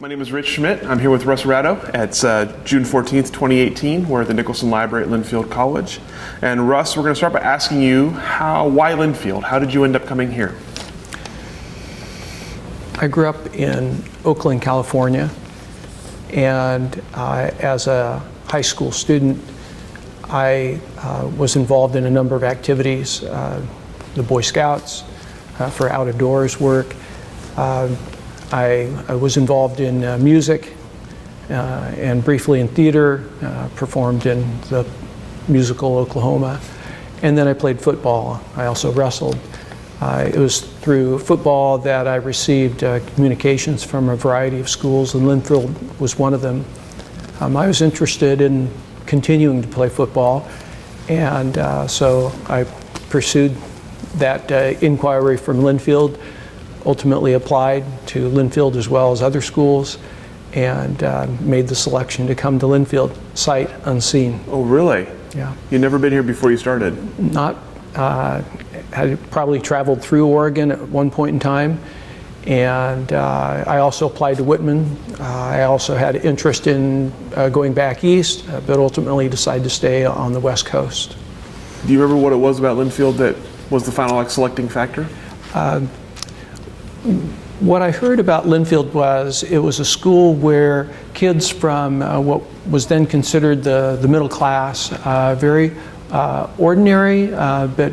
My name is Rich Schmidt. I'm here with Russ Ratto. It's June 14th, 2018. We're at the Nicholson Library at Linfield College. And Russ, we're going to start by asking you, why Lynfield? How did you end up coming here? I grew up in Oakland, California, and as a high school student, I was involved in a number of activities, the Boy Scouts, for out-of-doors work. I was involved in music and briefly in theater, performed in the musical Oklahoma, and then I played football. I also wrestled. It was through football that I received communications from a variety of schools, and Lynfield was one of them. I was interested in continuing to play football, and so I pursued that inquiry from Lynfield, ultimately applied to Lynfield as well as other schools, and made the selection to come to Lynfield, sight unseen. Oh, really? Yeah. You'd never been here before you started? Not. Had probably traveled through Oregon at one point in time, and I also applied to Whitman. I also had interest in going back east, but ultimately decided to stay on the West Coast. Do you remember what it was about Lynfield that was the final selecting factor? What I heard about Lynfield was it was a school where kids from what was then considered the middle class, very ordinary, but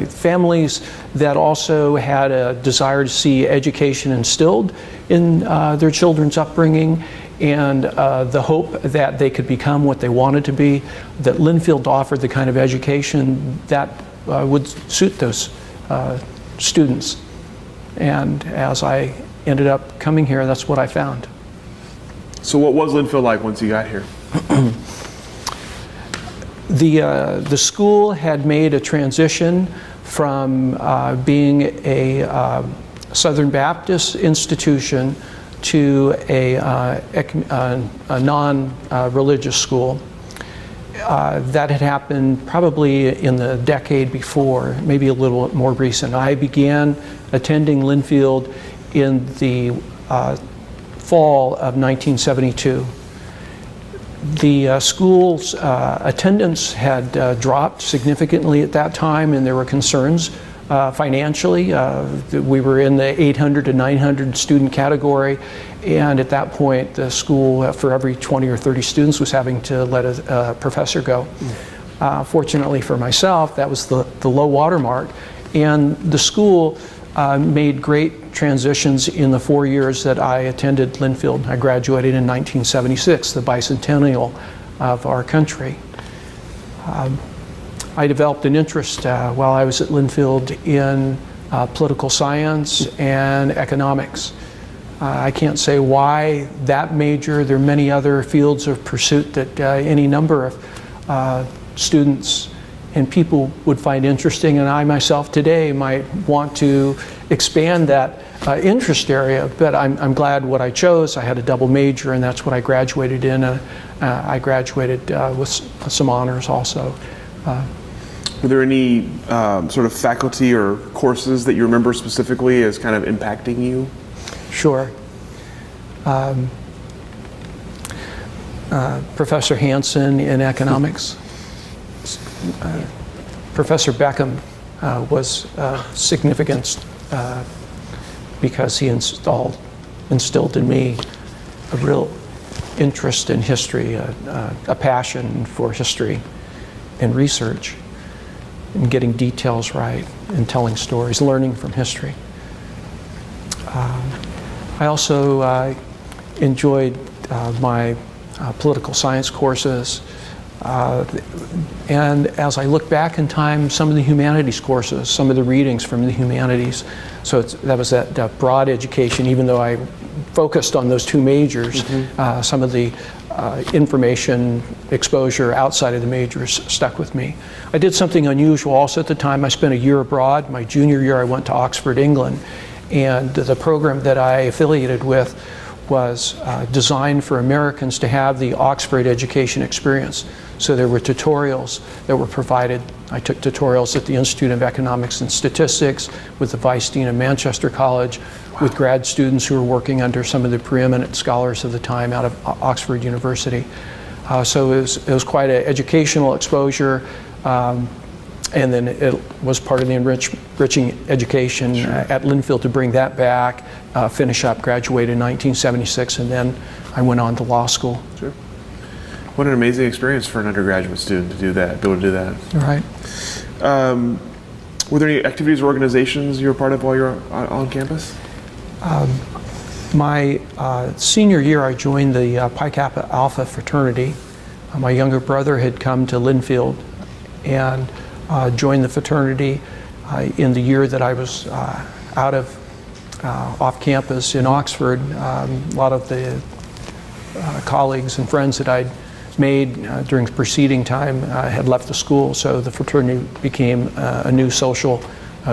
families that also had a desire to see education instilled in their children's upbringing, and the hope that they could become what they wanted to be, that Lynfield offered the kind of education that would suit those students. And as I ended up coming here, that's what I found. So what was Lynfield like once you got here? The school had made a transition from being a Southern Baptist institution to a non-religious school. That had happened probably in the decade before, maybe a little more recent. I began attending Lynfield in the fall of 1972. The school's attendance had dropped significantly at that time, and there were concerns financially. We were in the 800 to 900 student category, and at that point the school, for every 20 or 30 students, was having to let a professor go. Fortunately for myself, that was the low water mark, and the school made great transitions in the 4 years that I attended Lynfield. I graduated in 1976, the bicentennial of our country. I developed an interest while I was at Lynfield in political science and economics. I can't say why that major. There are many other fields of pursuit that any number of students and people would find interesting, and I myself today might want to expand that interest area, but I'm glad what I chose. I had a double major, and that's what I graduated in. I graduated with some honors also. Were there any sort of faculty or courses that you remember specifically as kind of impacting you? Sure. Professor Hansen in economics. Professor Beckham was significant because he instilled in me a real interest in history, a passion for history and research, and getting details right and telling stories, learning from history. I also enjoyed my political science courses. And as I look back in time, some of the humanities courses, some of the readings from the humanities, so that was that broad education, even though I focused on those two majors, some of the information exposure outside of the majors stuck with me. I did something unusual also at the time. I spent a year abroad. My junior year I went to Oxford, England, and the program that I affiliated with was designed for Americans to have the Oxford education experience. So there were tutorials that were provided. I took tutorials at the Institute of Economics and Statistics with the Vice Dean of Manchester College, with grad students who were working under some of the preeminent scholars of the time out of Oxford University. So it was quite an educational exposure, and then it was part of the enriching education at Lynfield to bring that back, finish up, graduate in 1976, and then I went on to law school. Sure. What an amazing experience for an undergraduate student to do that, be able to do that. All right. Were there any activities or organizations you were part of while you were on campus? My senior year, I joined the Pi Kappa Alpha fraternity. My younger brother had come to Linfield and joined the fraternity in the year that I was off campus in Oxford. A lot of the colleagues and friends that I'd made during the preceding time had left the school, so the fraternity became a new social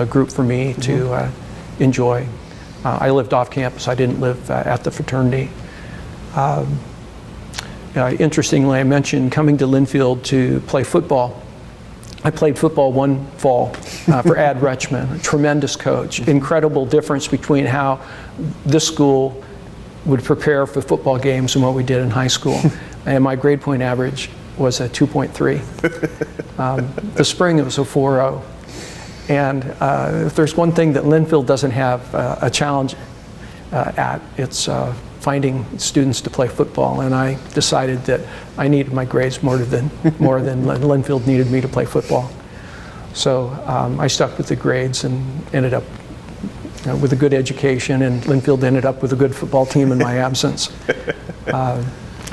group for me to enjoy. I lived off campus. I didn't live at the fraternity. Interestingly, I mentioned coming to Lynfield to play football. I played football one fall for Ad Rutschman, a tremendous coach. Incredible difference between how this school would prepare for football games and what we did in high school. And my grade point average was a 2.3. The spring it was a 4.0. And if there's one thing that Lynfield doesn't have a challenge at, it's finding students to play football. And I decided that I needed my grades more than Lynfield needed me to play football. So I stuck with the grades and ended up with a good education, and Lynfield ended up with a good football team in my absence.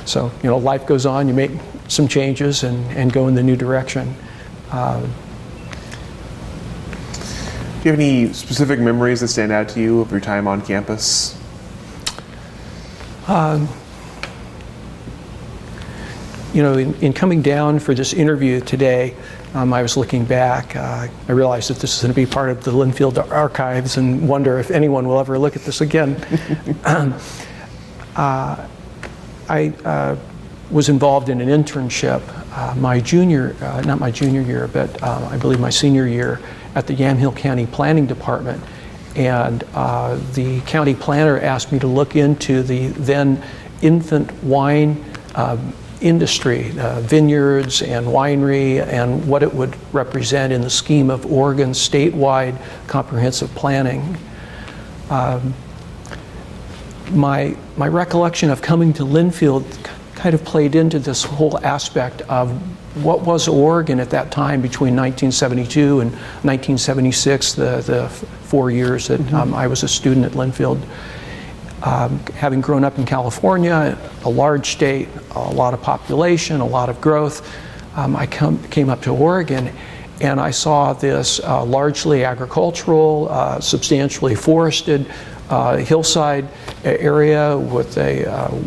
So, life goes on, you make some changes and go in the new direction. Do you have any specific memories that stand out to you of your time on campus? In coming down for this interview today, I was looking back. I realized that this is going to be part of the Linfield archives and wonder if anyone will ever look at this again. I was involved in an internship not my junior year, but I believe my senior year at the Yamhill County Planning Department. And the county planner asked me to look into the then infant wine industry, vineyards and winery, and what it would represent in the scheme of Oregon's statewide comprehensive planning. My recollection of coming to Lynfield kind of played into this whole aspect of what was Oregon at that time between 1972 and 1976, the 4 years that I was a student at Lynfield. Having grown up in California, a large state, a lot of population, a lot of growth, I came up to Oregon and I saw this largely agricultural, substantially forested hillside area with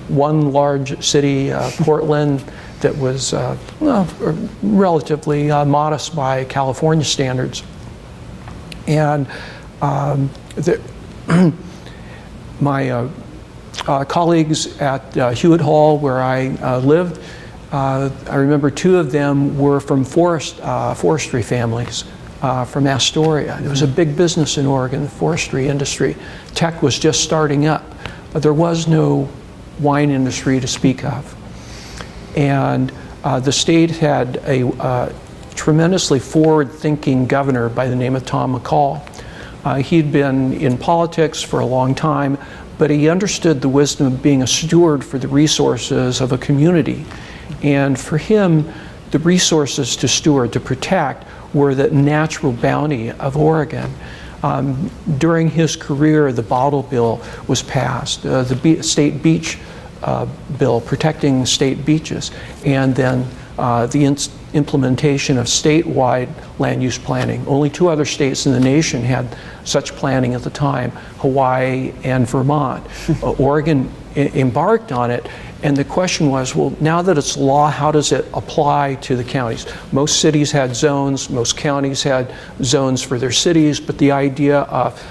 one large city, Portland, that was relatively modest by California standards. And my colleagues at Hewitt Hall, where I lived, I remember two of them were from forestry families from Astoria. It was a big business in Oregon, the forestry industry. Tech was just starting up, but there was no wine industry to speak of. And the state had a tremendously forward-thinking governor by the name of Tom McCall. He'd been in politics for a long time, but he understood the wisdom of being a steward for the resources of a community. And for him, the resources to steward, to protect, were the natural bounty of Oregon. During his career, the Bottle Bill was passed, the state beach bill protecting state beaches, and then the implementation of statewide land use planning. Only two other states in the nation had such planning at the time, Hawaii and Vermont. Oregon embarked on it, and the question was, well, now that it's law, how does it apply to the counties? Most cities had zones, most counties had zones for their cities, but the idea of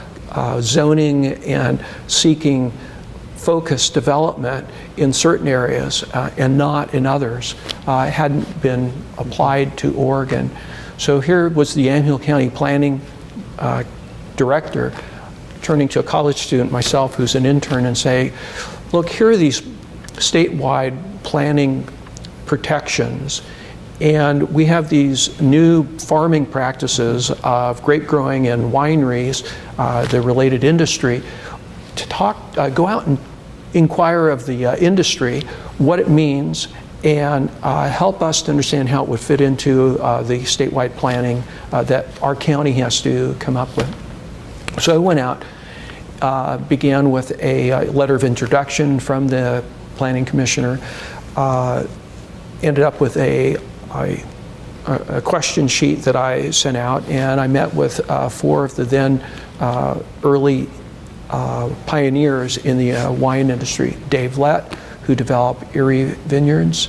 zoning and seeking focused development in certain areas and not in others hadn't been applied to Oregon. So here was the Yamhill County Planning Director turning to a college student myself who's an intern and say, look, here are these statewide planning protections, and we have these new farming practices of grape growing and wineries, the related industry, to go out and inquire of the industry what it means and help us to understand how it would fit into the statewide planning that our county has to come up with. So I went out, began with a letter of introduction from the planning commissioner, ended up with a question sheet that I sent out, and I met with 4 of the then early pioneers in the wine industry. Dave Lett, who developed Erie Vineyards,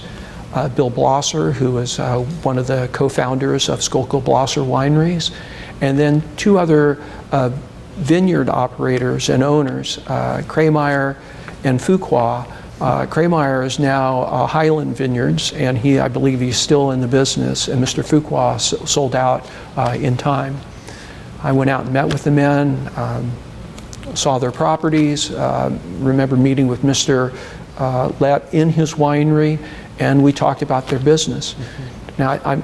Bill Blosser, who was one of the co-founders of Schuylkill Blosser Wineries, and then 2 other vineyard operators and owners, Krameyer and Fuqua. Krameyer is now Highland Vineyards, and I believe he's still in the business, and Mr. Fuqua sold out in time. I went out and met with the men, saw their properties, remember meeting with Mr. Lett in his winery, and we talked about their business. Now, I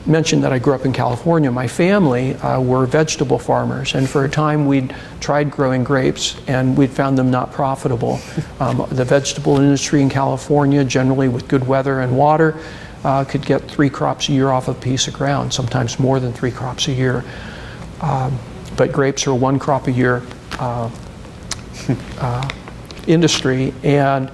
mentioned that I grew up in California. My family were vegetable farmers, and for a time we'd tried growing grapes, and we'd found them not profitable. The vegetable industry in California, generally with good weather and water, could get 3 crops a year off a piece of ground, sometimes more than 3 crops a year. But grapes are 1 crop a year industry, and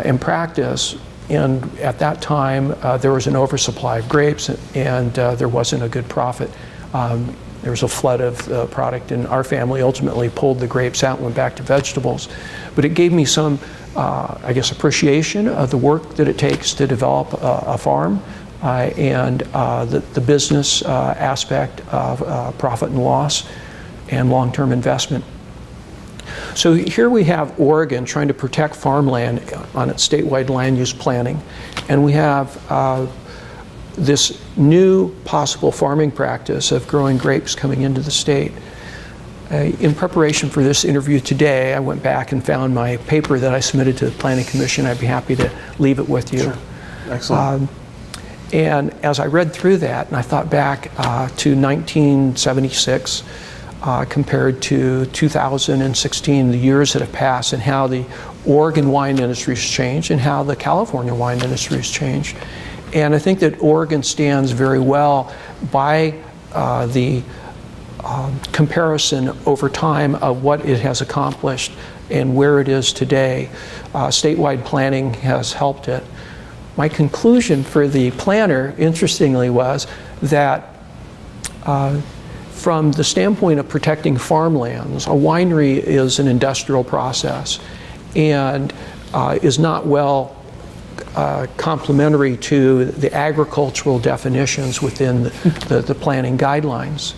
in practice, and at that time there was an oversupply of grapes, and there wasn't a good profit. There was a flood of product, and our family ultimately pulled the grapes out and went back to vegetables. But it gave me some, I guess, appreciation of the work that it takes to develop a farm, and the business aspect of profit and loss and long-term investment. So here we have Oregon trying to protect farmland on its statewide land use planning, and we have this new possible farming practice of growing grapes coming into the state. In preparation for this interview today, I went back and found my paper that I submitted to the Planning Commission. I'd be happy to leave it with you. Sure. Excellent. And as I read through that, and I thought back to 1976, compared to 2016, the years that have passed, and how the Oregon wine industry has changed and how the California wine industry has changed. And I think that Oregon stands very well by the comparison over time of what it has accomplished and where it is today. Statewide planning has helped it. My conclusion for the planner, interestingly, was that from the standpoint of protecting farmlands, a winery is an industrial process and is not well complementary to the agricultural definitions within the planning guidelines.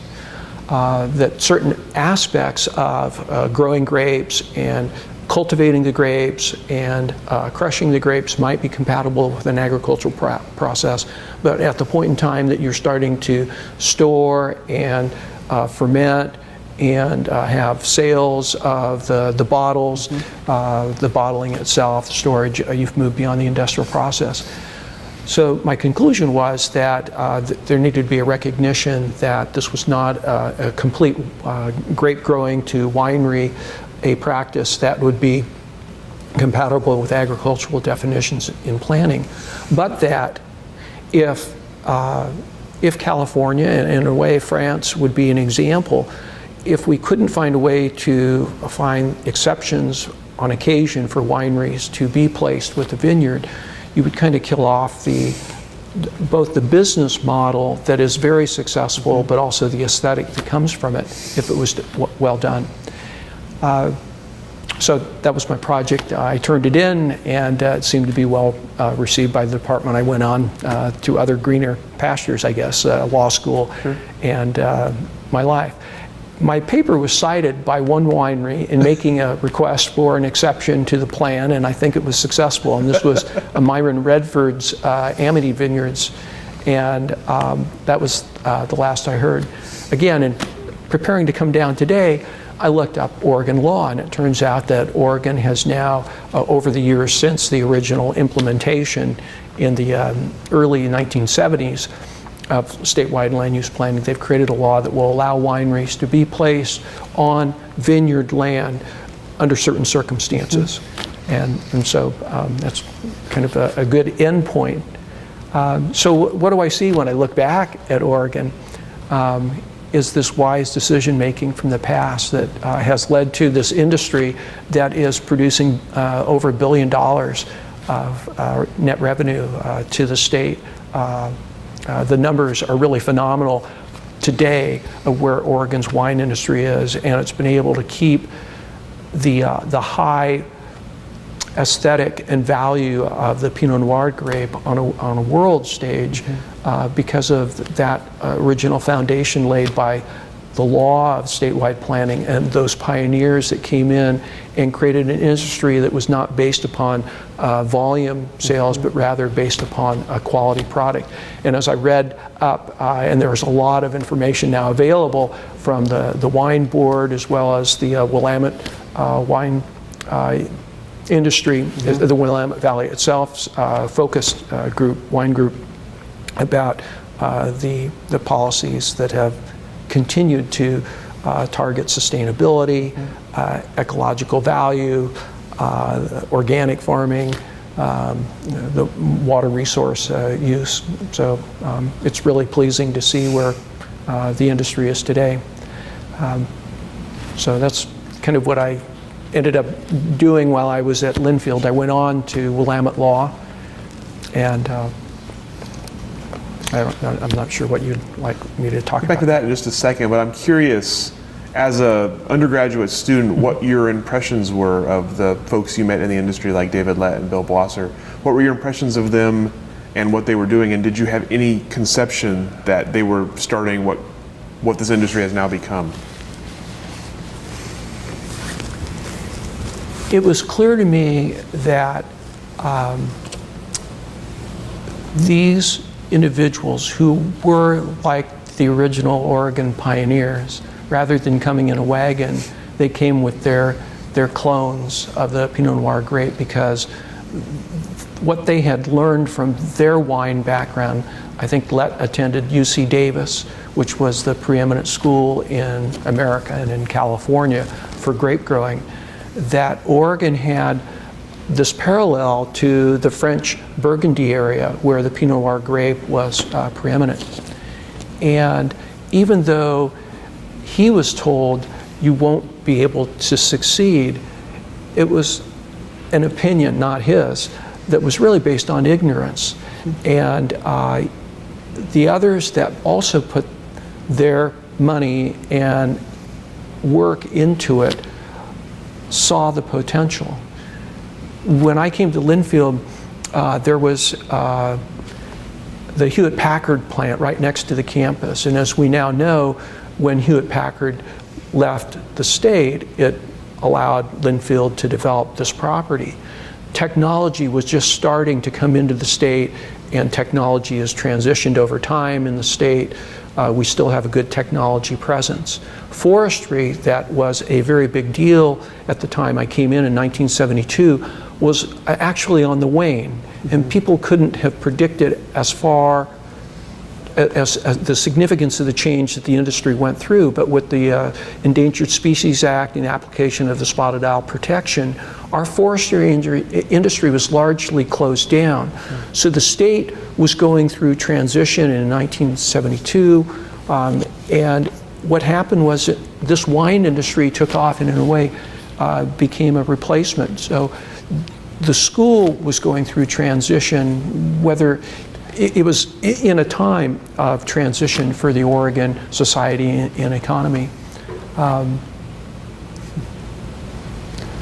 That certain aspects of growing grapes and cultivating the grapes and crushing the grapes might be compatible with an agricultural process, but at the point in time that you're starting to store and ferment and have sales of the bottles, the bottling itself, the storage, you've moved beyond the industrial process. So my conclusion was that there needed to be a recognition that this was not a complete grape growing to winery, a practice that would be compatible with agricultural definitions in planning, but that if California, and in a way France would be an example, if we couldn't find a way to find exceptions on occasion for wineries to be placed with the vineyard, you would kind of kill off both the business model that is very successful, but also the aesthetic that comes from it if it was well done. So that was my project. I turned it in, and it seemed to be well received by the department. I went on to other greener pastures, I guess, law school, sure, and my life. My paper was cited by one winery in making a request for an exception to the plan, and I think it was successful. And this was Myron Redford's Amity Vineyards, and that was the last I heard. Again, in preparing to come down today, I looked up Oregon law, and it turns out that Oregon has now, over the years since the original implementation in the early 1970s of statewide land use planning, they've created a law that will allow wineries to be placed on vineyard land under certain circumstances. And so that's kind of a good end point. So what do I see when I look back at Oregon? Is this wise decision making from the past that has led to this industry that is producing over $1 billion of net revenue to the state. The numbers are really phenomenal today of where Oregon's wine industry is, and it's been able to keep the high aesthetic and value of the Pinot Noir grape on a world stage because of that original foundation laid by the law of statewide planning and those pioneers that came in and created an industry that was not based upon volume sales, but rather based upon a quality product. And as I read up, and there's a lot of information now available from the wine board as well as the Willamette wine industry, the Willamette Valley itself, focused wine group, about the policies that have continued to target sustainability, ecological value, organic farming, the water resource use. So it's really pleasing to see where the industry is today. So that's kind of what I ended up doing while I was at Lynfield. I went on to Willamette Law, and I'm not sure what you'd like me to talk about. Back to that in just a second, but I'm curious, as an undergraduate student, what your impressions were of the folks you met in the industry like David Lett and Bill Blosser. What were your impressions of them and what they were doing, and did you have any conception that they were starting what this industry has now become? It was clear to me that these individuals who were like the original Oregon pioneers, rather than coming in a wagon, they came with their clones of the Pinot Noir grape, because what they had learned from their wine background. I think Lett attended UC Davis, which was the preeminent school in America and in California for grape growing, that Oregon had this parallel to the French Burgundy area where the Pinot Noir grape was preeminent. And even though he was told you won't be able to succeed, it was an opinion, not his, that was really based on ignorance. And the others that also put their money and work into it saw the potential. When I came to Lynfield, there was the Hewlett-Packard plant right next to the campus. And as we now know, when Hewlett-Packard left the state, it allowed Lynfield to develop this property. Technology was just starting to come into the state, and technology has transitioned over time in the state. We still have a good technology presence. Forestry, that was a very big deal at the time I came in 1972, was actually on the wane, and people couldn't have predicted as far as the significance of the change that the industry went through. But with the Endangered Species Act and the application of the spotted owl protection, our forestry industry was largely closed down. So the state was going through transition in 1972, and what happened was that this wine industry took off and in a way became a replacement. So the school was going through transition, whether it was in a time of transition for the Oregon society and economy.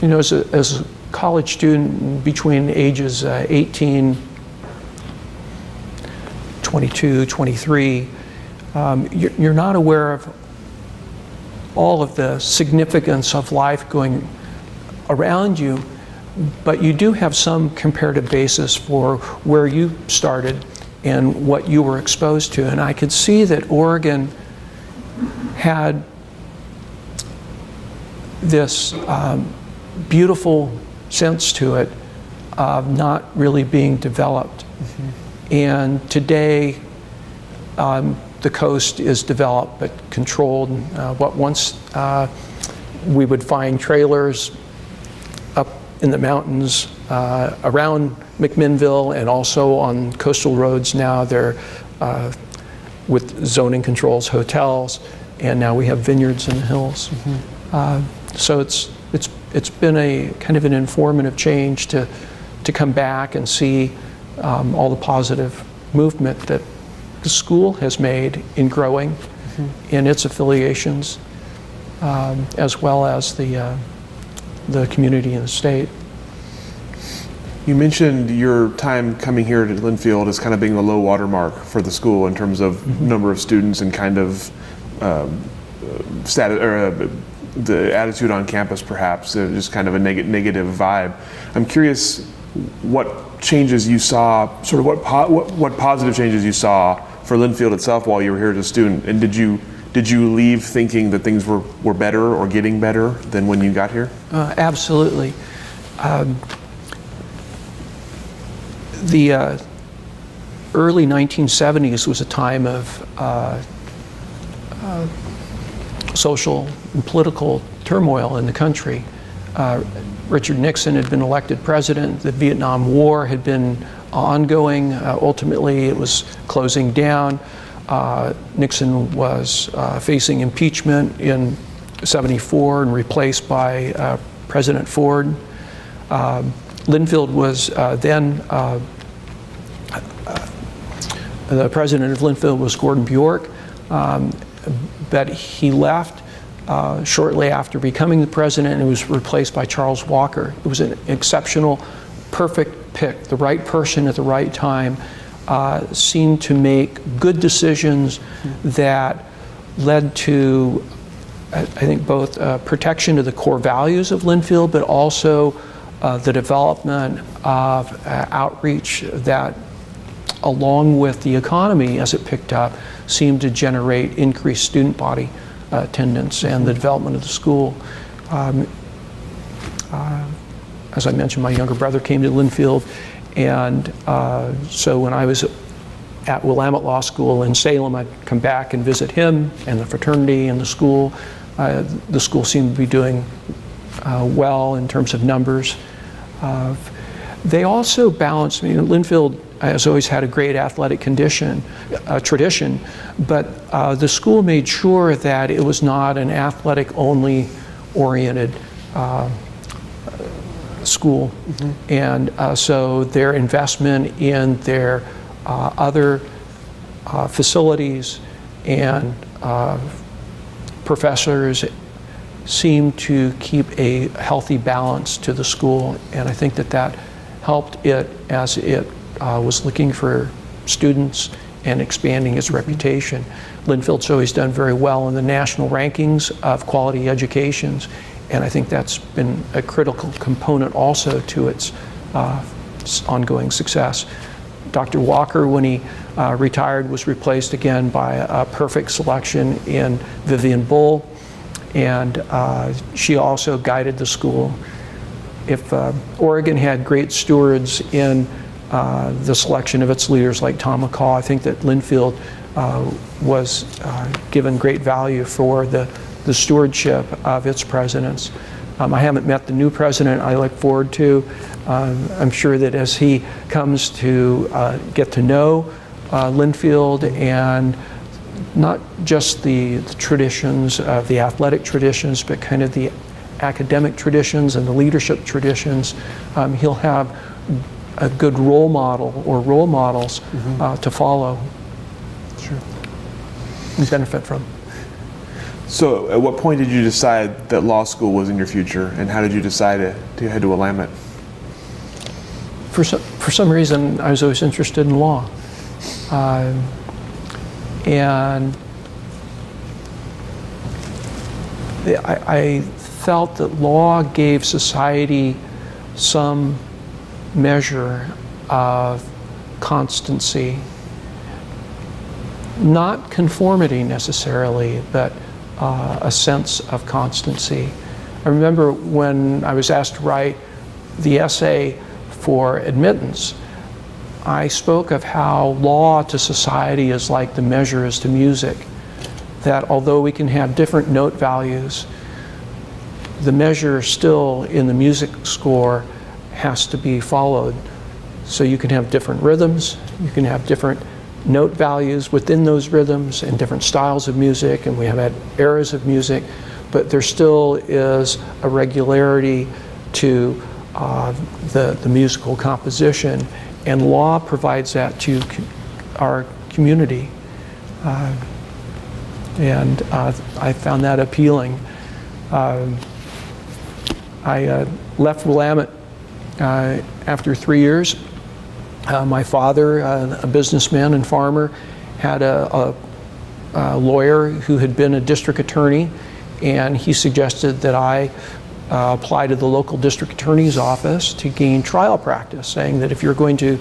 You know, as a college student between ages 18, 22, 23, you're not aware of all of the significance of life going around you, but you do have some comparative basis for where you started and what you were exposed to. And I could see that Oregon had this beautiful sense to it of not really being developed. And today, the coast is developed but controlled. What once we would find trailers up in the mountains around McMinnville and also on coastal roads now, they're with zoning controls, hotels, and now we have vineyards in the hills. So it's been a kind of an informative change to come back and see all the positive movement that the school has made in growing in its affiliations, as well as the community and the state. You mentioned your time coming here to Lynfield as kind of being the low water mark for the school in terms of number of students and kind of status, or the attitude on campus, perhaps, just kind of a negative vibe. I'm curious what changes you saw, sort of what positive changes you saw for Lynfield itself while you were here as a student, and did you leave thinking that things were better or getting better than when you got here? Absolutely. The early 1970s was a time of social and political turmoil in the country. Richard Nixon had been elected president. The Vietnam War had been ongoing. Ultimately, it was closing down. Nixon was facing impeachment in '74 and replaced by President Ford. Lynfield was then, the president of Lynfield was Gordon Bjork, but he left shortly after becoming the president and was replaced by Charles Walker. It was an exceptional, perfect pick, the right person at the right time, seemed to make good decisions that led to, I think, both protection of the core values of Lynfield, but also the development of outreach that, along with the economy as it picked up, seemed to generate increased student body attendance and the development of the school. As I mentioned, my younger brother came to Lynfield, and so when I was at Willamette Law School in Salem, I'd come back and visit him and the fraternity and the school. The school seemed to be doing well in terms of numbers. They also balanced, Lynfield has always had a great athletic tradition, but the school made sure that it was not an athletic-only oriented school. And so their investment in their other facilities and professors seemed to keep a healthy balance to the school, and I think that helped it as it was looking for students and expanding its reputation. Lynfield's always done very well in the national rankings of quality educations, and I think that's been a critical component also to its ongoing success. Dr. Walker, when he retired, was replaced again by a perfect selection in Vivian Bull, and she also guided the school. If Oregon had great stewards in the selection of its leaders like Tom McCall, I think that Lynfield was given great value for the stewardship of its presidents. I haven't met the new president. I look forward to. I'm sure that as he comes to get to know Lynfield, and not just the traditions, the athletic traditions, but kind of the academic traditions and the leadership traditions, he'll have a good role model or role models to follow. Sure. And benefit from. So at what point did you decide that law school was in your future, and how did you decide to head to Willamette? For some reason, I was always interested in law. And I felt that law gave society some measure of constancy, not conformity necessarily, but a sense of constancy. I remember when I was asked to write the essay for admittance, I spoke of how law to society is like the measure is to music, that although we can have different note values, the measure still in the music score has to be followed. So you can have different rhythms, you can have different note values within those rhythms and different styles of music, and we have had eras of music, but there still is a regularity to the musical composition, and law provides that to our community. And I found that appealing. I left Willamette after 3 years. My father, a businessman and farmer, had a lawyer who had been a district attorney, and he suggested that I apply to the local district attorney's office to gain trial practice, saying that if you're going to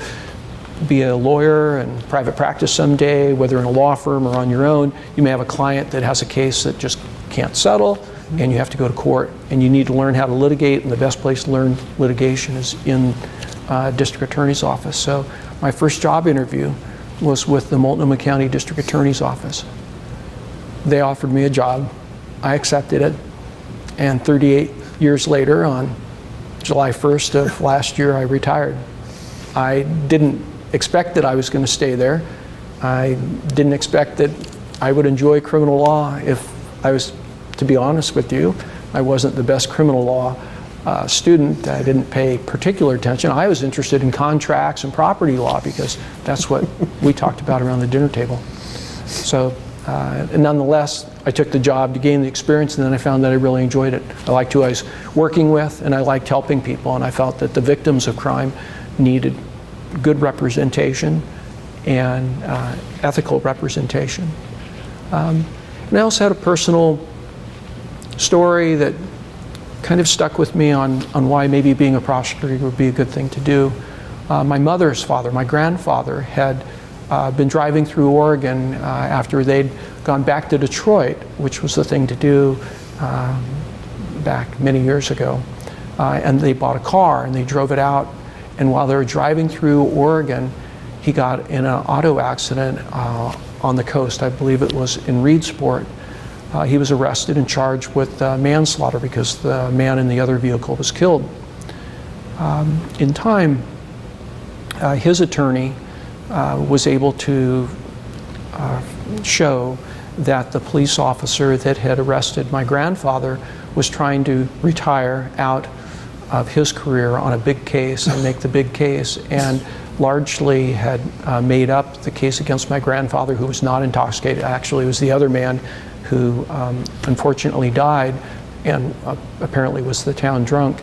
be a lawyer in private practice someday, whether in a law firm or on your own, you may have a client that has a case that just can't settle, and you have to go to court, and you need to learn how to litigate, and the best place to learn litigation is in district attorney's office. So my first job interview was with the Multnomah County District Attorney's Office. They offered me a job. I accepted it, and 38 years later, on July 1st of last year, I retired. I didn't expect that I was going to stay there. I didn't expect that I would enjoy criminal law. If I was to be honest with you, I wasn't the best criminal law student. I didn't pay particular attention. I was interested in contracts and property law because that's what we talked about around the dinner table. So nonetheless, I took the job to gain the experience, and then I found that I really enjoyed it. I liked who I was working with, and I liked helping people, and I felt that the victims of crime needed good representation and ethical representation. And I also had a personal story that kind of stuck with me on why maybe being a prosecutor would be a good thing to do. My mother's father, my grandfather, had been driving through Oregon after they'd gone back to Detroit, which was the thing to do back many years ago. And they bought a car and they drove it out. And while they were driving through Oregon, he got in an auto accident on the coast. I believe it was in Reedsport. He was arrested and charged with manslaughter because the man in the other vehicle was killed. In time, his attorney was able to show that the police officer that had arrested my grandfather was trying to retire out of his career on a big case and make the big case, and largely had made up the case against my grandfather, who was not intoxicated. Actually, it was the other man who unfortunately died and apparently was the town drunk,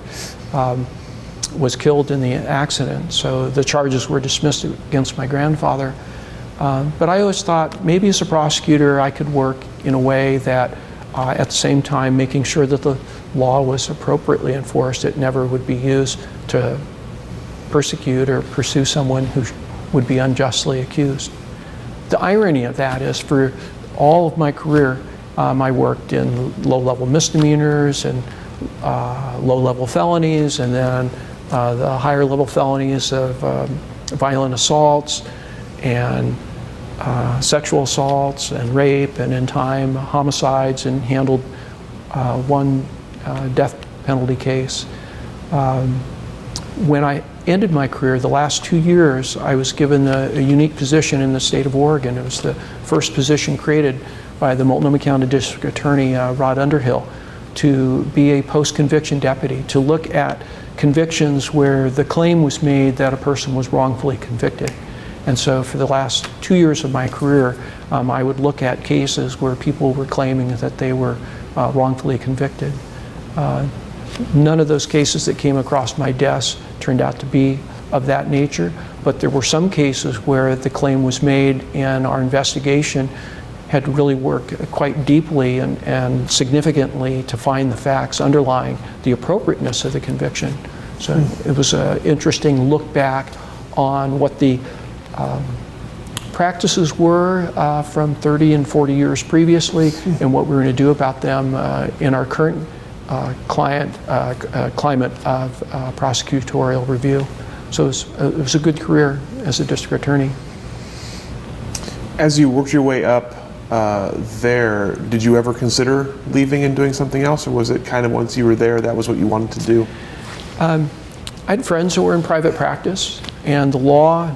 was killed in the accident. So the charges were dismissed against my grandfather. But I always thought maybe as a prosecutor I could work in a way that at the same time making sure that the law was appropriately enforced. It never would be used to persecute or pursue someone who would be unjustly accused. The irony of that is, for all of my career, I worked in low-level misdemeanors and low-level felonies, and then the higher-level felonies of violent assaults and sexual assaults and rape, and in time homicides, and handled one death penalty case. When I ended my career, the last 2 years, I was given a unique position in the state of Oregon. It was the first position created by the Multnomah County District Attorney, Rod Underhill, to be a post-conviction deputy, to look at convictions where the claim was made that a person was wrongfully convicted. And so for the last 2 years of my career, I would look at cases where people were claiming that they were wrongfully convicted. None of those cases that came across my desk turned out to be of that nature, but there were some cases where the claim was made and our investigation had to really work quite deeply and significantly to find the facts underlying the appropriateness of the conviction. So it was an interesting look back on what the practices were from 30 and 40 years previously, and what we're going to do about them in our current climate of prosecutorial review. So it was a good career as a district attorney. As you worked your way up there, did you ever consider leaving and doing something else, or was it kind of once you were there, that was what you wanted to do? I had friends who were in private practice, and the law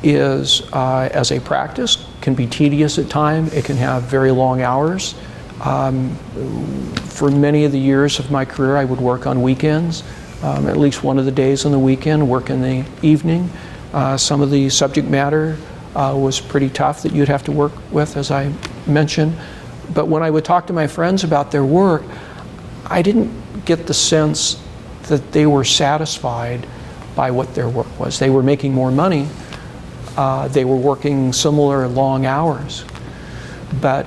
is, as a practice, can be tedious at times. It can have very long hours. For many of the years of my career, I would work on weekends, at least one of the days on the weekend, work in the evening. Some of the subject matter was pretty tough that you'd have to work with, as I mentioned. But when I would talk to my friends about their work, I didn't get the sense that they were satisfied by what their work was. They were making more money. They were working similar long hours, but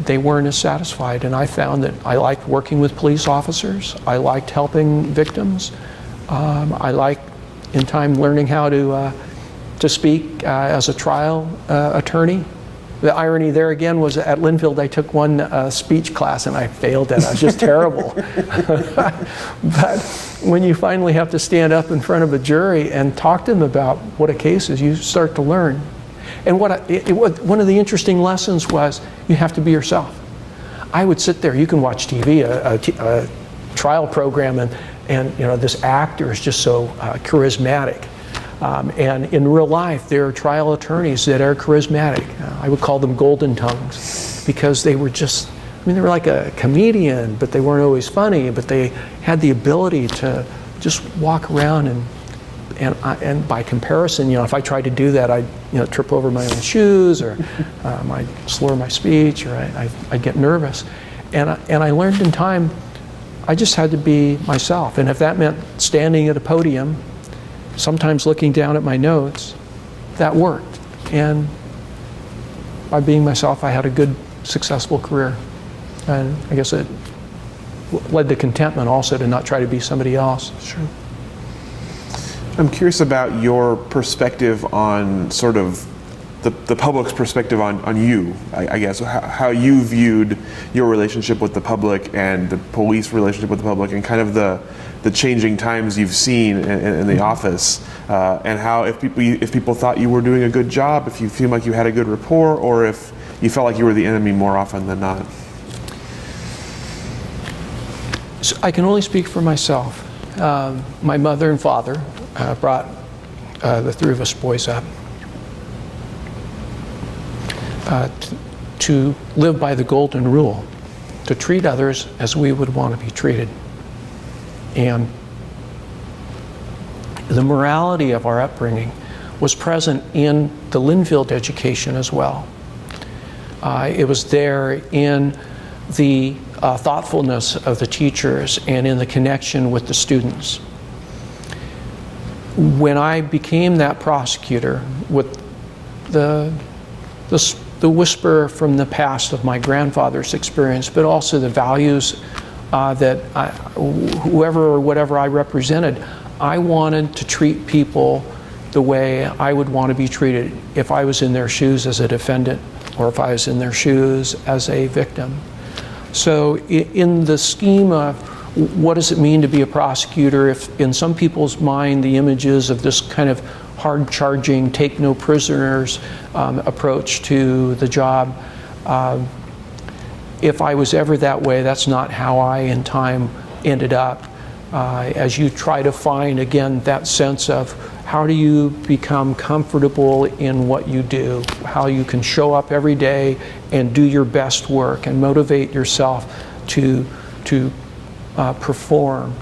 they weren't as satisfied. And I found that I liked working with police officers. I liked helping victims. I liked, in time, learning how to speak as a trial attorney. The irony there again was at Lynfield I took one speech class and I failed at it. I was just terrible. But when you finally have to stand up in front of a jury and talk to them about what a case is, you start to learn. And one of the interesting lessons was you have to be yourself. I would sit there, you can watch TV, a trial program, and you know, this actor is just so charismatic. And in real life, there are trial attorneys that are charismatic. I would call them golden tongues, because they were just, I mean, they were like a comedian, but they weren't always funny, but they had the ability to just walk around and by comparison, you know, if I tried to do that, I'd, you know, trip over my own shoes, or I'd slur my speech, or I'd get nervous. And I learned in time, I just had to be myself. And if that meant standing at a podium, sometimes looking down at my notes, that worked. And by being myself, I had a good, successful career. And I guess it led to contentment also, to not try to be somebody else. Sure. I'm curious about your perspective on sort of the public's perspective on you, I guess, how you viewed your relationship with the public and the police relationship with the public, and kind of the changing times you've seen in the office, and how if people thought you were doing a good job, if you feel like you had a good rapport, or if you felt like you were the enemy more often than not. So I can only speak for myself. My mother and father brought the three of us boys up to live by the golden rule, to treat others as we would want to be treated. And the morality of our upbringing was present in the Lindfield education as well. It was there in the thoughtfulness of the teachers and in the connection with the students. When I became that prosecutor, with the whisper from the past of my grandfather's experience, but also the values that whoever or whatever I represented, I wanted to treat people the way I would want to be treated if I was in their shoes as a defendant, or if I was in their shoes as a victim. So in the scheme of what does it mean to be a prosecutor, if in some people's mind the images of this kind of hard-charging, take no prisoners approach to the job, if I was ever that way, that's not how I in time ended up. As you try to find, again, that sense of how do you become comfortable in what you do, how you can show up every day and do your best work and motivate yourself to perform.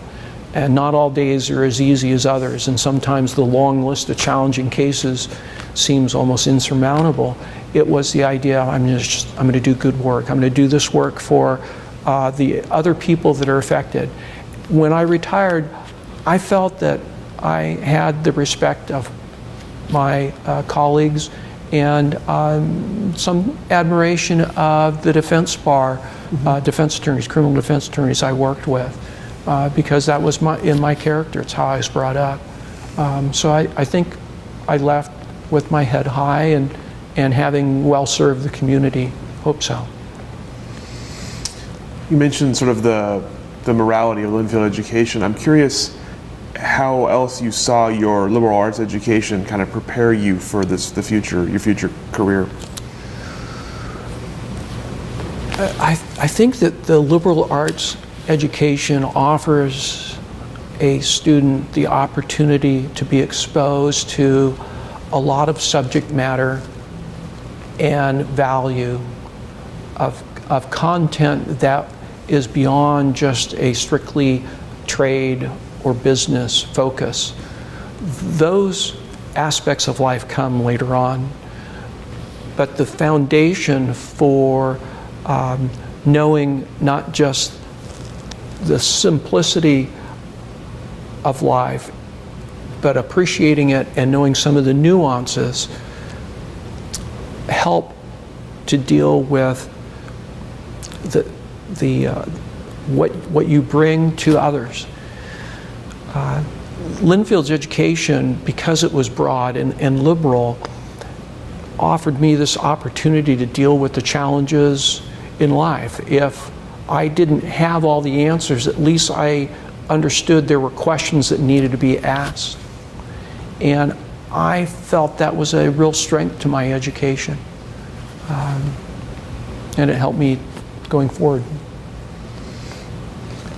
And not all days are as easy as others, and sometimes the long list of challenging cases seems almost insurmountable. It was the idea, I'm going to do good work. I'm going to do this work for the other people that are affected. When I retired, I felt that I had the respect of my colleagues and some admiration of the defense bar, defense attorneys, criminal defense attorneys I worked with, because that was in my character. It's how I was brought up. So I think I left with my head high and having well served the community. Hope so. You mentioned sort of the the morality of Linfield education. I'm curious how else you saw your liberal arts education kind of prepare you for your future career. I think that the liberal arts education offers a student the opportunity to be exposed to a lot of subject matter and value of content that is beyond just a strictly trade or business focus. Those aspects of life come later on, but the foundation for knowing not just the simplicity of life, but appreciating it and knowing some of the nuances help to deal with what you bring to others. Linfield's education, because it was broad and liberal, offered me this opportunity to deal with the challenges in life. If I didn't have all the answers, at least I understood there were questions that needed to be asked. And I felt that was a real strength to my education. And it helped me going forward.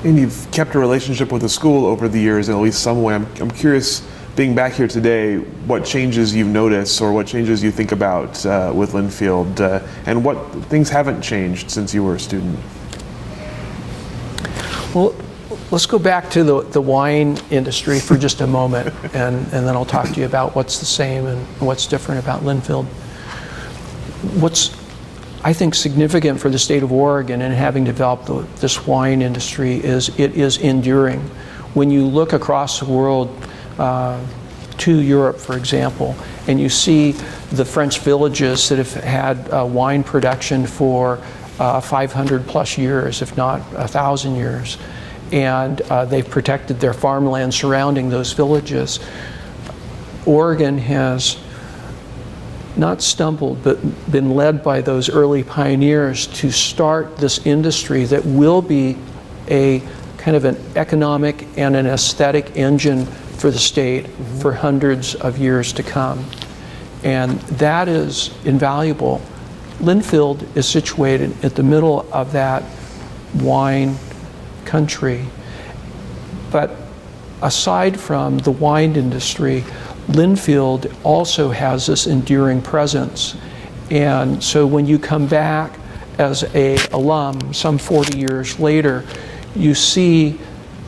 And you've kept a relationship with the school over the years in at least some way. I'm curious, being back here today, what changes you've noticed or what changes you think about with Lynfield, and what things haven't changed since you were a student? Well, let's go back to the wine industry for just a moment, and then I'll talk to you about what's the same and what's different about Lynfield. What's, I think, significant for the state of Oregon in having developed this wine industry is it is enduring. When you look across the world to Europe, for example, and you see the French villages that have had wine production for 500 plus years, if not 1,000 years, and they've protected their farmland surrounding those villages. Oregon has not stumbled, but been led by those early pioneers to start this industry that will be a kind of an economic and an aesthetic engine for the state for hundreds of years to come. And that is invaluable. Lynfield is situated at the middle of that wine country. But aside from the wine industry, Lynfield also has this enduring presence. And so when you come back as an alum some 40 years later, you see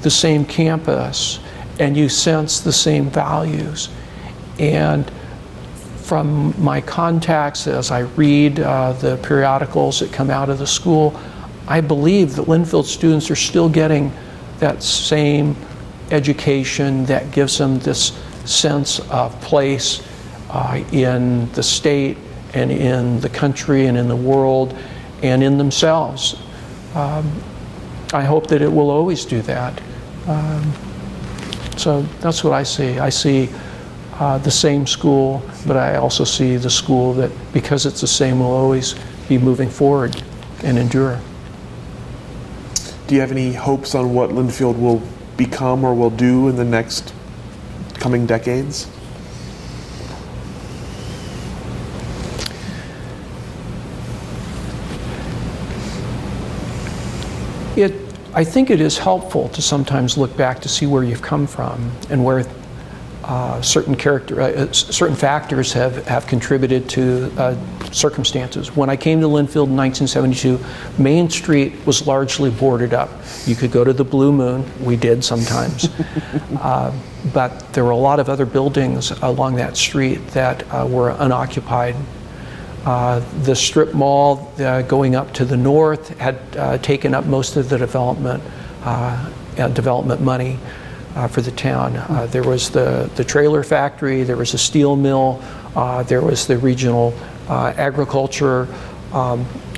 the same campus and you sense the same values. And from my contacts as I read the periodicals that come out of the school, I believe that Lynfield students are still getting that same education that gives them this sense of place in the state and in the country and in the world and in themselves. I hope that it will always do that. So that's what I see. I see the same school, but I also see the school that, because it's the same, will always be moving forward and endure. Do you have any hopes on what Lynfield will become or will do in the next coming decades? I think it is helpful to sometimes look back to see where you've come from and where certain factors have contributed to circumstances. When I came to Lynfield in 1972, Main Street was largely boarded up. You could go to the Blue Moon, we did sometimes, but there were a lot of other buildings along that street that were unoccupied. The strip mall going up to the north had taken up most of the development money for the town. There was the trailer factory, there was a steel mill, there was the regional agriculture.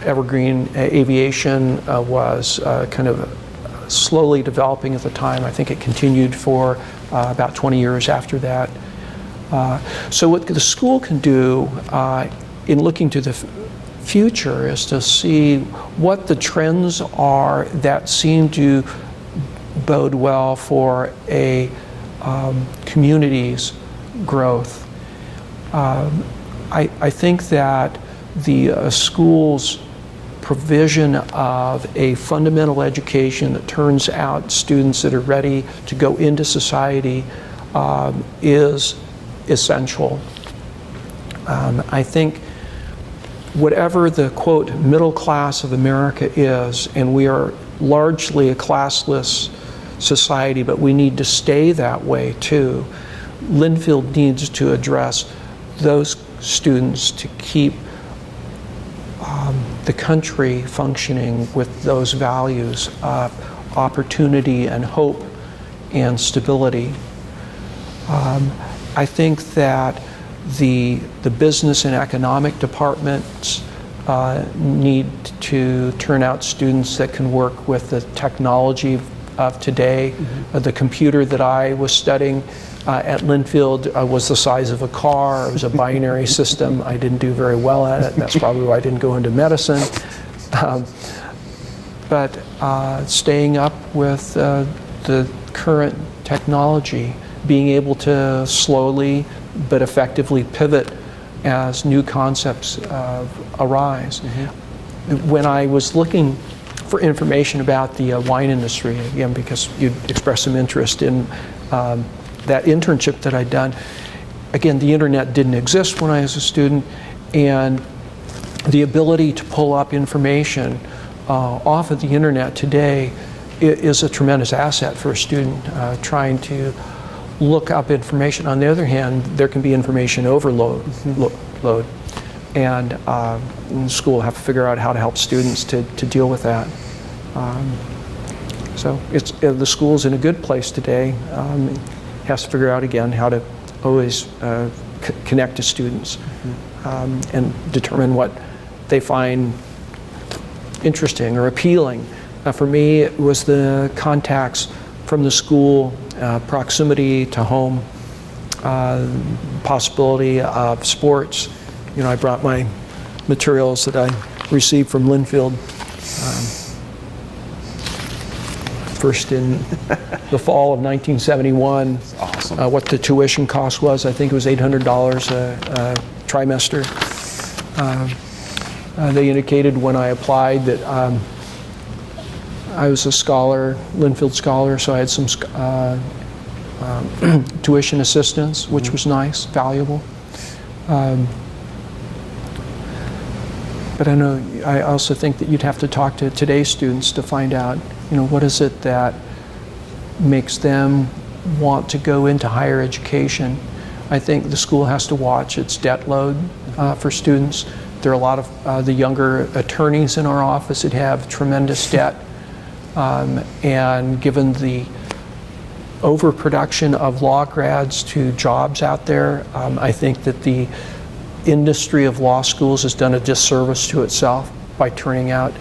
Evergreen Aviation was kind of slowly developing at the time. I think it continued for about 20 years after that. So what the school can do in looking to the future is to see what the trends are that seem to bode well for a community's growth. I think that the school's provision of a fundamental education that turns out students that are ready to go into society is essential. I think whatever the, quote, middle class of America is, and we are largely a classless society, but we need to stay that way too, Linfield needs to address those students to keep the country functioning with those values of opportunity and hope and stability. I think that the business and economic departments need to turn out students that can work with the technology of today. The computer that I was studying at Lindfield was the size of a car. It was a binary system. I didn't do very well at it. That's probably why I didn't go into medicine. But staying up with the current technology, being able to slowly but effectively pivot as new concepts arise. When I was looking for information about the wine industry, again, because you expressed some interest in that internship that I'd done, again, the internet didn't exist when I was a student, and the ability to pull up information off of the internet today is a tremendous asset for a student trying to look up information. On the other hand, there can be information overload, and the school will have to figure out how to help students to deal with that. So it's, the school's in a good place today. It has to figure out again how to always connect to students and determine what they find interesting or appealing. For me, it was the contacts from the school, proximity to home, possibility of sports. You know, I brought my materials that I received from Lynfield, first in the fall of 1971. Awesome. What the tuition cost was, I think it was $800 a trimester. They indicated when I applied that I was a scholar, Linfield scholar, so I had some tuition assistance, which was nice, valuable. But I also think that you'd have to talk to today's students to find out, you know, what is it that makes them want to go into higher education. I think the school has to watch its debt load for students. There are a lot of the younger attorneys in our office that have tremendous debt. And given the overproduction of law grads to jobs out there, I think that the industry of law schools has done a disservice to itself by turning out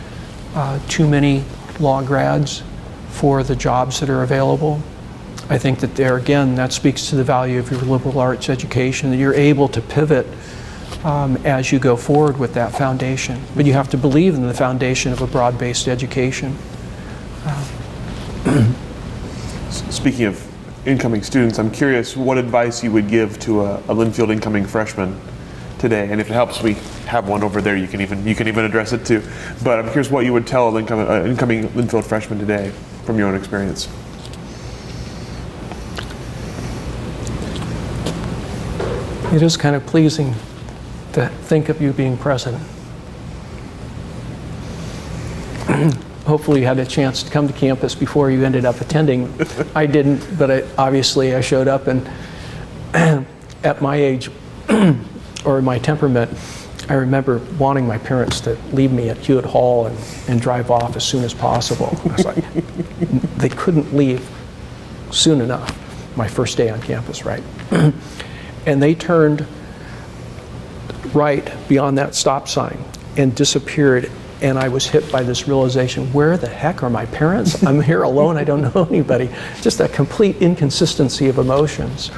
too many law grads for the jobs that are available. I think that there, again, that speaks to the value of your liberal arts education, that you're able to pivot as you go forward with that foundation. But you have to believe in the foundation of a broad-based education. Speaking of incoming students, I'm curious what advice you would give to a Linfield incoming freshman today, and if it helps, we have one over there. You can even address it too. But I'm curious what you would tell an incoming Linfield freshman today, from your own experience. It is kind of pleasing to think of you being present. Hopefully you had a chance to come to campus before you ended up attending. I didn't, but obviously I showed up, and at my age, or my temperament, I remember wanting my parents to leave me at Hewitt Hall and drive off as soon as possible. I was like, they couldn't leave soon enough, my first day on campus, right? And they turned right beyond that stop sign and disappeared. And I was hit by this realization, where the heck are my parents? I'm here alone, I don't know anybody. Just a complete inconsistency of emotions.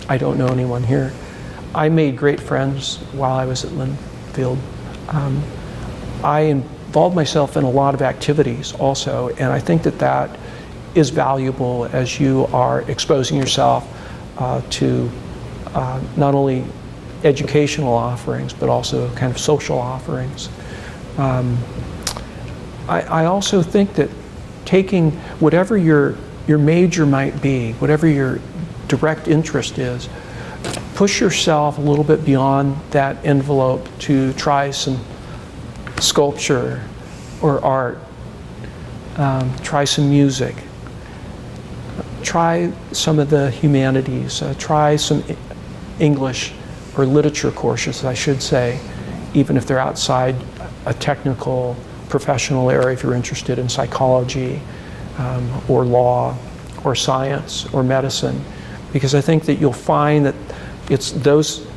I don't know anyone here. I made great friends while I was at Lindfield. I involved myself in a lot of activities also, and I think that that is valuable as you are exposing yourself to not only educational offerings, but also kind of social offerings. I also think that taking whatever your major might be, whatever your direct interest is, push yourself a little bit beyond that envelope to try some sculpture or art, try some music, try some of the humanities, try some English or literature courses, I should say, even if they're outside a technical professional area, if you're interested in psychology or law or science or medicine, because I think that you'll find that it's those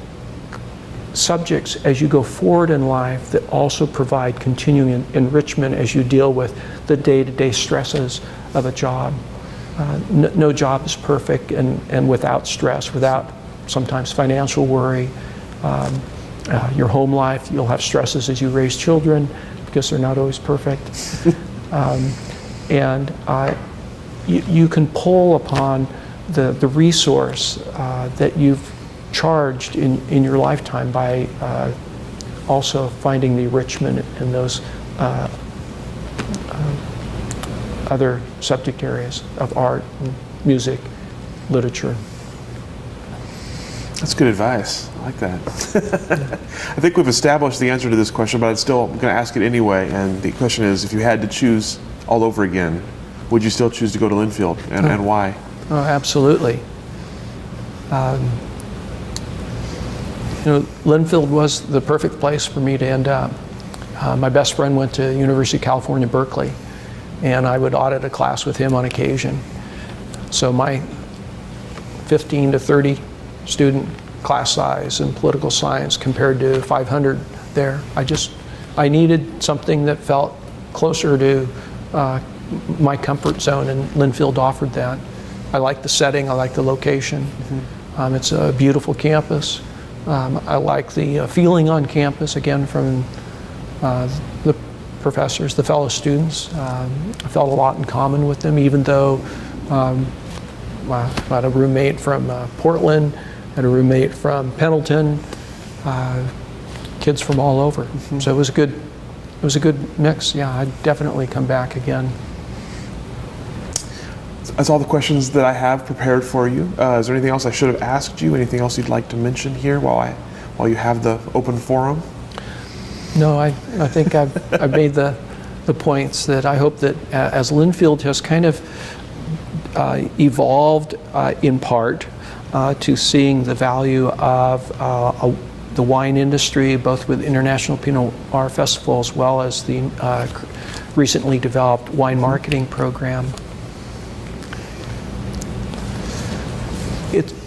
subjects as you go forward in life that also provide continuing enrichment as you deal with the day-to-day stresses of a job. No job is perfect, and without stress, without sometimes financial worry. Your home life, you'll have stresses as you raise children because they're not always perfect. You can pull upon the resource that you've charged in your lifetime by also finding the enrichment in those other subject areas of art, and music, literature. That's good advice. I like that. I think we've established the answer to this question, but I'm still going to ask it anyway. And the question is, if you had to choose all over again, would you still choose to go to Lynfield, and why? Oh, absolutely. Lynfield was the perfect place for me to end up. My best friend went to University of California, Berkeley, and I would audit a class with him on occasion. So my 15 to 30 student class size in political science compared to 500 there. I needed something that felt closer to my comfort zone, and Lynfield offered that. I like the setting, I like the location. Mm-hmm. It's a beautiful campus. I like the feeling on campus, again, from the professors, the fellow students. I felt a lot in common with them, even though I had a roommate from Portland, had a roommate from Pendleton, kids from all over. Mm-hmm. So it was a good mix. Yeah, I'd definitely come back again. That's all the questions that I have prepared for you. Is there anything else I should have asked you? Anything else you'd like to mention here while you have the open forum? No, I think I've made the points that I hope that as Lynfield has kind of evolved in part to seeing the value of the wine industry, both with International Pinot Noir Festival as well as the recently developed wine marketing program.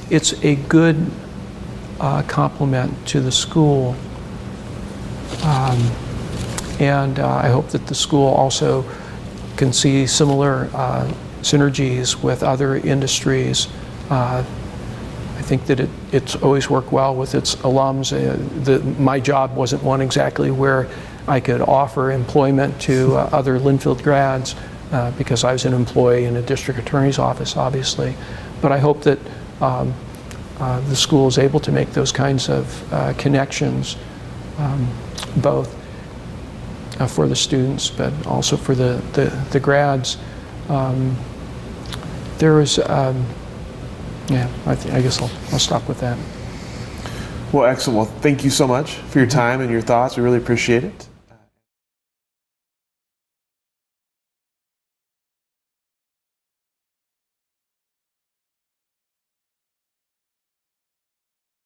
It's a good complement to the school, and I hope that the school also can see similar synergies with other industries. I think that it's always worked well with its alums. My job wasn't one exactly where I could offer employment to other Linfield grads because I was an employee in a district attorney's office, obviously. But I hope that the school is able to make those kinds of connections, both for the students, but also for the grads. There is, yeah, I guess I'll stop with that. Well, excellent. Well, thank you so much for your time and your thoughts. We really appreciate it.